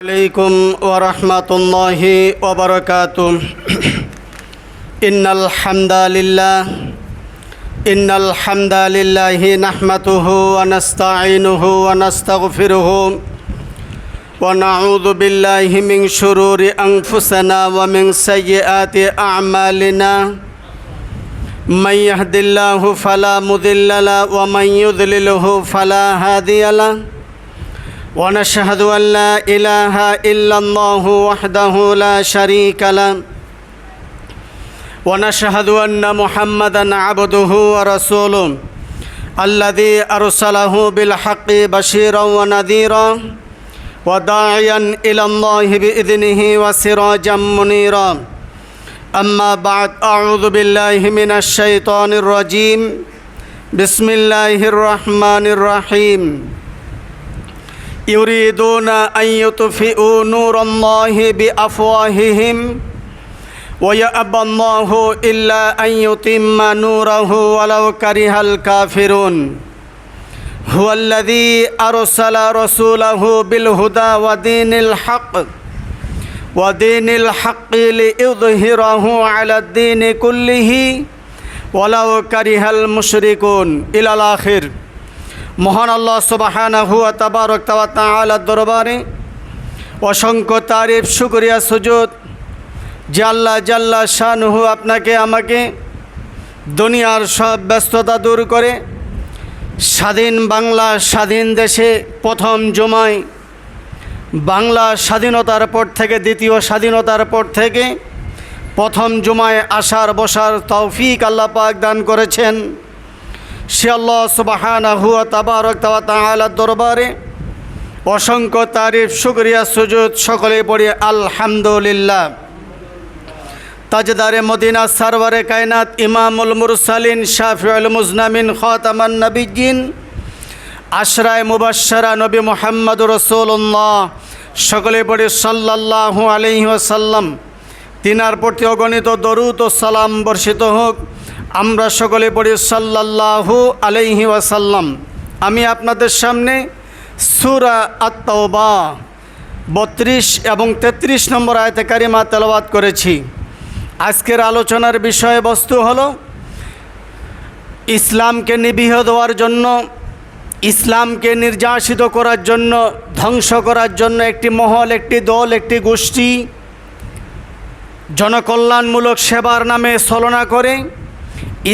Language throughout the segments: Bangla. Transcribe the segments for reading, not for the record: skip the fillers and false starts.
عليكم ورحمة الله وبركاته إن الحمد لله نحمده ونستعينه ونستغفره ونعوذ بالله من شرور أنفسنا ومن سيئات أعمالنا من يهد الله فلا مضل له ومن يضلله فلا هادي له ونشهد أن لا إله إلا الله وحده لا شريك له ونشهد أن محمدًا عبده ورسوله الذي أرسله بالحق بشيرا ونذيرا وداعيا إلى الله بإذنه وسراجا منيرا أما بعد أعوذ بالله من الشيطان الرجيم بسم الله الرحمن الرحيم يريدون أن يطفئوا نور الله بأفواههم ويأبى الله إلا أن يتم نوره ولو كره الكافرون هو الذي أرسل رسوله بالهدى ودين الحق ليظهره على الدين كله ولو كره المشركون إلى الآخر। মহান আল্লাহ সুবহানাহু ওয়া তাআলার দরবারে অসংখ্য তারিফ শুকরিয়া সুজুদ যে আল্লাহ জাল্লা শানুহু আপনাকে আমাকে দুনিয়ার সব ব্যস্ততা দূর করে স্বাধীন বাংলা স্বাধীন দেশে প্রথম জুমায় বাংলা স্বাধীনতার পর থেকে দ্বিতীয় স্বাধীনতার পর থেকে প্রথম জুমায় আসার বসার তৌফিক আল্লাহ পাক দান করেছেন। সে আল্লাহ সুবহানাহু ওয়া তাআলার দরবারে অসংখ্য তারিফ শুকরিয়া সুজুদ সকলে পড়ি আলহামদুলিল্লাহ। তাজদারে মদিনা সারওয়ারে কায়নাত ইমামুল মুরসালিন শাফিউল মুজনামিন খাতামান নবিয়্যিন আশরায়ে মুবাশশারা নবী মুহাম্মদুর রাসূলুল্লাহ সকলে পড়ি সাল্লাল্লাহু আলাইহি ওয়াসাল্লাম। তিনার প্রতি অগণিত দরুদ ও সালাম বর্ষিত হোক। আমরা সকলে পড়ি সাল্লাল্লাহু আলাইহি ওয়াসাল্লাম। আমি আপনাদের সামনে সূরা আত-তাওবা 32 এবং 33 নম্বর আয়াতে কারিমা তেলাওয়াত করেছি। আজকের আলোচনার বিষয়বস্তু হলো ইসলামকে নিবৃহ দেওয়ার জন্য, ইসলামকে নির্যাসিত করার জন্য, ধ্বংস করার জন্য একটি মহল, একটি দল, একটি গোষ্ঠী জনকল্যাণমূলক সেবার নামে ছলনা করে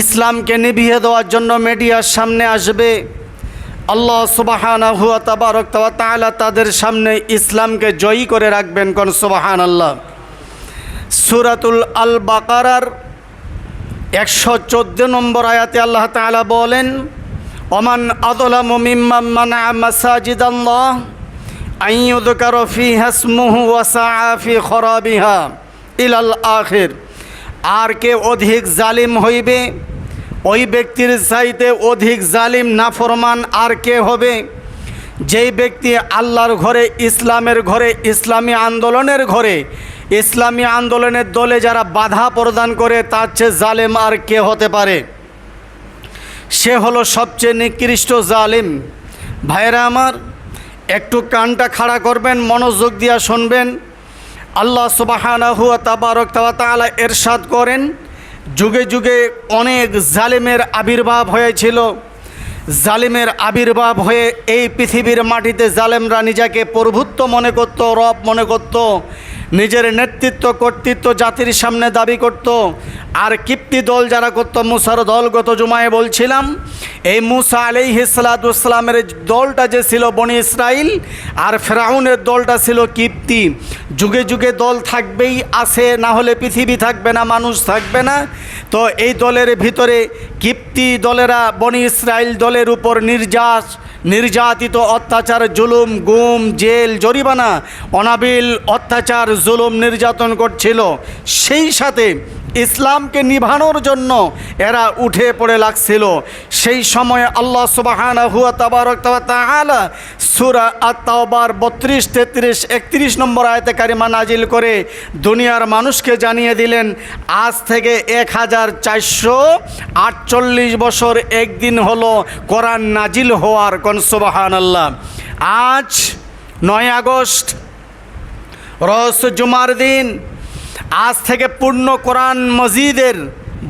ইসলামকে নিভিয়ে দেওয়ার জন্য মিডিয়ার সামনে আসবে। আল্লাহ সুবহানাহু ওয়া তাআলা তাদের সামনে ইসলামকে জয়ী করে রাখবেন। কোন সুবহানাল্লাহ। সূরাতুল আল বাকারার 114 নম্বর আয়াতে আল্লাহ তাআলা বলেন, ওমান আযলামু মিম্মান মানা'a মাসাজিদাল্লাহ আন ইউযকারা ফীহা ইসমুহু ওয়া সাআ ফী খরাবিহা ইলাল আখির। আর কে অধিক জালিম হইবে? ওই ব্যক্তির চাইতে অধিক জালিম নাফরমান আর কে হবে? যেই ব্যক্তি আল্লাহর ঘরে, ইসলামের ঘরে, ইসলামী আন্দোলনের ঘরে, ইসলামী আন্দোলনের দলে যারা বাধা প্রদান করে, তার চেয়ে জালিম আর কে হতে পারে? সে হলো সবচেয়ে নিকৃষ্ট জালিম। ভাইরা আমার, একটু কানটা খাড়া করবেন, মনোযোগ দিয়া শুনবেন। আল্লাহ সুবহানাহু ওয়া তাআলা ইরশাদ করেন, যুগে যুগে অনেক জালিমের আবির্ভাব হয়েছিল। জালিমের আবির্ভাব হয়ে এই পৃথিবীর মাটিতে জালেমরা নিজেকে প্রভুত্ব মনে করত, রব মনে করত, নিজের নেতৃত্ব কর্তৃত্ব জাতির সামনে দাবি করত। আর কিপ্তি দল যারা করত, মুসার দল, গত জুমায় বলছিলাম, এই মুসা আলাইহিস সালাতু ওয়াস সালামের দলটা যে ছিল বনি ইসরাইল, আর ফেরাউনের দলটা ছিল কিপ্তি। যুগে যুগে দল থাকবেই, আছে, না হলে পৃথিবী থাকবে না, মানুষ থাকবে না। তো এই দলের ভিতরে কিপ্তি দলেরা বনি ইসরাইল দলের উপর নির্যাতিত, অত্যাচার, জুলুম, গুম, জেল, জরিমানা, অনাবিল অত্যাচার, জুলুম, নির্যাতন করছিল। সেই সাথে ইসলামকে নিভানোর জন্য এরা উঠে পড়ে লাগছিল। সেই সময়ে আল্লাহ সুবহানাহু ওয়া তাআলা সূরা আত-তাওবার 32, 33, 31 নম্বর আয়াতে কারিমা নাজিল করে দুনিয়ার মানুষকে জানিয়ে দিলেন, আজ থেকে 1448 বছর একদিন হলো কোরআন নাজিল হওয়ার। কোন সুবহানাল্লাহ। আজ 9 আগস্ট রোজ জুমার দিন আজ থেকে পূর্ণ কোরআন মজিদের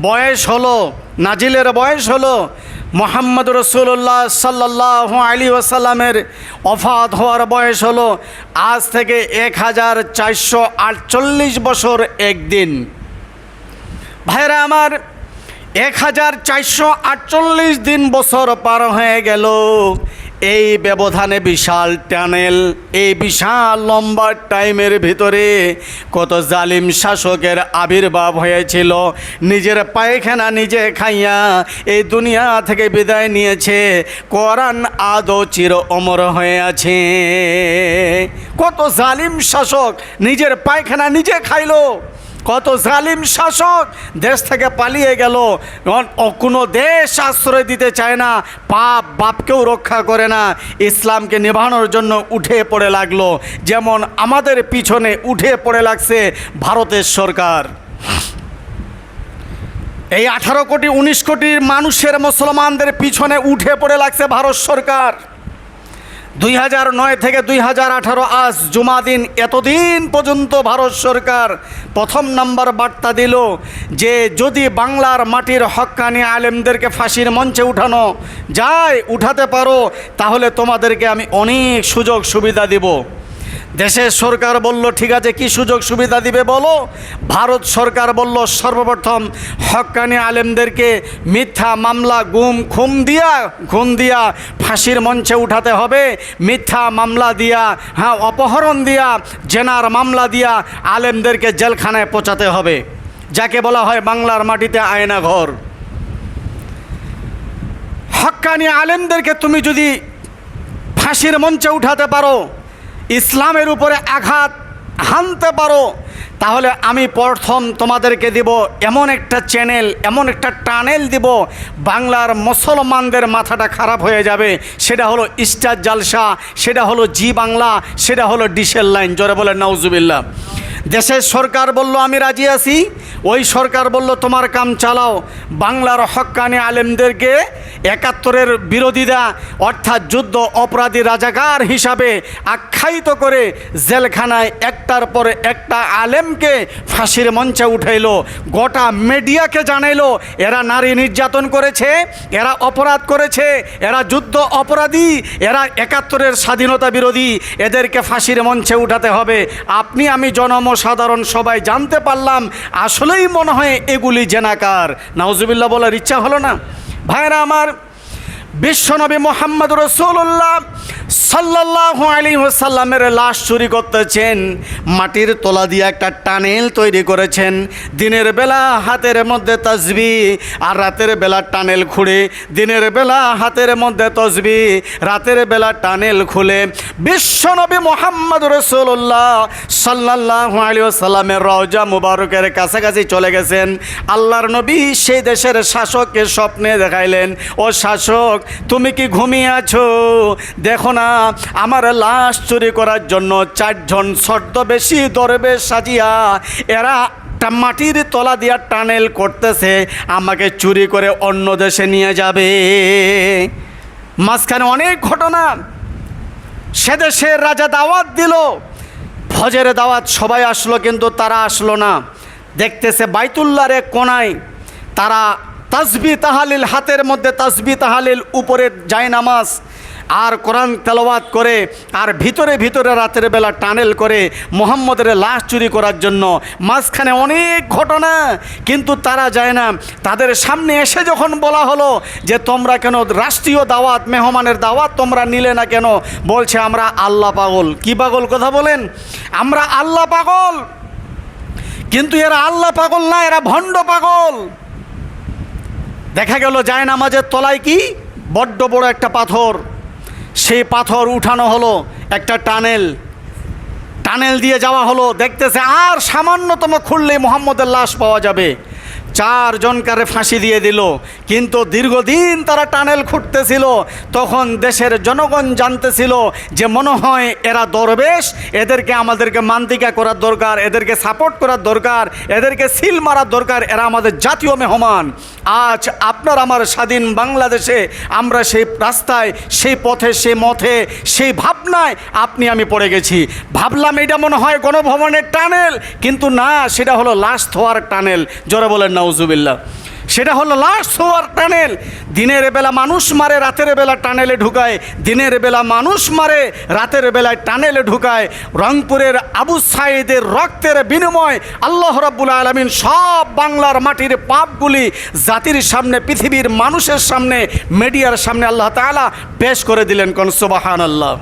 বয়স হলো, নাজিলের বয়স হলো মুহাম্মদ রাসূলুল্লাহ সাল্লাল্লাহু আলাইহি ওয়াসাল্লামের ওফাত হওয়ার বয়স হলো আজ থেকে 1448 বছর একদিন। ভাইরা আমার, 1448 দিন বছর পার হয়ে গেল। এই ব্যবধানে বিশাল টানেল, এই বিশাল লম্বা টাইমের ভিতরে কত জালিম শাসকের আবির্ভাব হয়েছিল। নিজের পায়খানা নিজে খাইয়া এই দুনিয়া থেকে বিদায় নিয়েছে। কোরআন আদৌ চির অমর হয়ে আছে। কত জালিম শাসক নিজের পায়খানা নিজে খাইলো, কত জালিম শাসক দেশ থেকে পালিয়ে গেল। কোনো দেশ আশ্রয় দিতে চায় না, পাপ বাপকেও রক্ষা করে না, ইসলামকে নিভানোর জন্য উঠে পড়ে লাগলো। যেমন আমাদের পিছনে উঠে পড়ে লাগছে ভারতের সরকার। এই 18 কোটি 19 কোটির মানুষের মুসলমানদের পিছনে উঠে পড়ে লাগছে ভারত সরকার। 2009 থেকে 2018 আজ জুমা দিন, এতদিন পর্যন্ত ভারত সরকার প্রথম নাম্বার বার্তা দিল যে যদি বাংলার মাটির হক্কানি আলেমদেরকে ফাঁসির মঞ্চে উঠানো যায়, উঠাতে পারো, তাহলে তোমাদেরকে আমি অনেক সুযোগ সুবিধা দিব। দেশের সরকার বলল ঠিক আছে, কি সুযোগ সুবিধা দিবে বলো। ভারত সরকার বলল সর্বপ্রথম হক্কানি আলেমদেরকে মিথ্যা মামলা খুন দিয়া ফাঁসির মঞ্চে উঠাতে হবে। মিথ্যা মামলা দিয়া, অপহরণ দিয়া, জেনার মামলা দিয়া আলেমদেরকে জেলখানায় পৌঁছাতে হবে, যাকে বলা হয় বাংলার মাটিতে আয়না ঘর। হক্কানি আলেমদেরকে তুমি যদি ফাঁসির মঞ্চে উঠাতে পারো, ইসলামের উপরে আঘাত হানতে পারো, তাহলে আমি প্রথম তোমাদেরকে দিব এমন একটা চ্যানেল, এমন একটা টানেল দিব, বাংলার মুসলমানদের মাথাটা খারাপ হয়ে যাবে। সেটা হলো স্টার জালসা, সেটা হলো জি বাংলা, সেটা হলো ডিশেল লাইন। জোরে বলে নাউজুবিল্লাহ। দেশের সরকার বলল আমি রাজি আছি। ওই সরকার বলল তোমার কাম চালাও। বাংলার হক্কানি আলেমদেরকে 71-এর বিরোধীরা অর্থাৎ যুদ্ধ অপরাধী রাজাকার হিসাবে আখ্যায়িত করে জেলখানায় একটার পরে একটা আলেমকে ফাঁসির মঞ্চে উঠাইলো। গোটা মিডিয়াকে জানাইলো এরা নারী নির্যাতন করেছে, এরা অপরাধ করেছে, এরা যুদ্ধ অপরাধী, এরা 71-এর স্বাধীনতা বিরোধী, এদেরকে ফাঁসির মঞ্চে উঠাতে হবে। আপনি আমি জনসাধারণ সবাই জানতে পারলাম আসলেই মনে হয় এগুলি জেনাকার। নাউজুবিল্লাহ বলার ইচ্ছা হলো না? ভাইরা আমার, বিশ্বনবী মুহাম্মদ রাসূলুল্লাহ সাল্লাল্লাহু আলাইহি ওয়াসাল্লামের লাশ চুরি করতেছেন, মাটির তলা দিয়ে একটা টানেল তৈরি করেছেন। দিনের বেলা হাতের মধ্যে তাসবিহ আর রাতের বেলা টানেল খুঁড়ে, দিনের বেলা হাতের মধ্যে তাসবিহ, রাতের বেলা টানেল খুলে বিশ্বনবী মুহাম্মদ রাসূলুল্লাহ সাল্লাল্লাহু আলাইহি ওয়াসাল্লামের রওজা মুবারকের কাছাকাছি চলে গেছেন। আল্লাহর নবী সেই দেশের শাসককে স্বপ্নে দেখাইলেন, ও শাসক তুমি কি ঘুমিয়ে আছো? দেখো না, আমার লাশ চুরি করার জন্য 4 জন ছদ্মবেশী দরবেশ সাজিয়া এরা মাটির তলা দিয়া টানেল করতেছে, আমাকে চুরি করে অন্য দেশে নিয়ে যাবে। মাঝখানে অনেক ঘটনা। সে দেশের রাজা দাওয়াত দিল, ফজরের দাওয়াত, সবাই আসলো, কিন্তু তারা আসলো না। দেখতেছে বাইতুল্লাহর এক কোনায় তারা তাসবিহ তাহালিল, হাতের মধ্যে তাসবিহ তাহালিল, উপরে জায়নামাজ আর কোরআন তেলাওয়াত করে, আর ভিতরে ভিতরে রাতের বেলা টানেল করে মুহাম্মদের লাশ চুরি করার জন্য। মাঝখানে অনেক ঘটনা, কিন্তু তারা যায় না। তাদের সামনে এসে যখন বলা হলো যে তোমরা কেন রাষ্ট্রীয় দাওয়াত, মেহমানের দাওয়াত তোমরা নিলে না কেন? বলছে আমরা আল্লাহ পাগল। কি পাগল কথা বলেন? আমরা আল্লাহ পাগল। কিন্তু এরা আল্লাহ পাগল না, এরা ভণ্ড পাগল। দেখা গেল জায়নামাজের তলায় কি বড্ড বড় একটা পাথর, সেই পাথর উঠানো হলো, একটা টানেল দিয়ে যাওয়া হলো। দেখতেছে আর সামান্যতম খুললেই মুহাম্মদের লাশ পাওয়া যাবে। 4 জনকারে ফাঁসি দিয়ে দিল। কিন্তু দীর্ঘদিন তারা টানেল খুঁড়তেছিল। তখন দেশের জনগণ জানতেছিল যে মনে হয় এরা দরবেশ, এদেরকে আমাদেরকে মান্তিকা করার দরকার, এদেরকে সাপোর্ট করার দরকার, এদেরকে সিল মারার দরকার, এরা আমাদের জাতীয় মেহমান। আজ আপনার আমার স্বাধীন বাংলাদেশে আমরা সেই রাস্তায়, সেই পথে, সেই মথে, সেই ভাবনায় আপনি আমি পড়ে গেছি। ভাবলাম এটা মনে হয় গণভবনের টানেল, কিন্তু না, সেটা হলো লাশ থোয়ার টানেল। জোরে বলেন নাউজুবিল্লাহ। সেটা হলো লাশ থোয়ার টানেল। দিনের বেলা মানুষ মারে, রাতের বেলা টানেলে ঢুকায়। দিনের বেলা মানুষ মারে, রাতের বেলায় টানেলে ঢুকায়। রংপুরের আবু সাঈদের রক্তের বিনিময় আল্লাহ রাব্বুল আলামিন সব বাংলার মাটির পাপগুলি জাতির সামনে, পৃথিবীর মানুষের সামনে, মিডিয়ার সামনে আল্লাহ তাআলা পেশ করে দিলেন। কোন সুবহানাল্লাহ।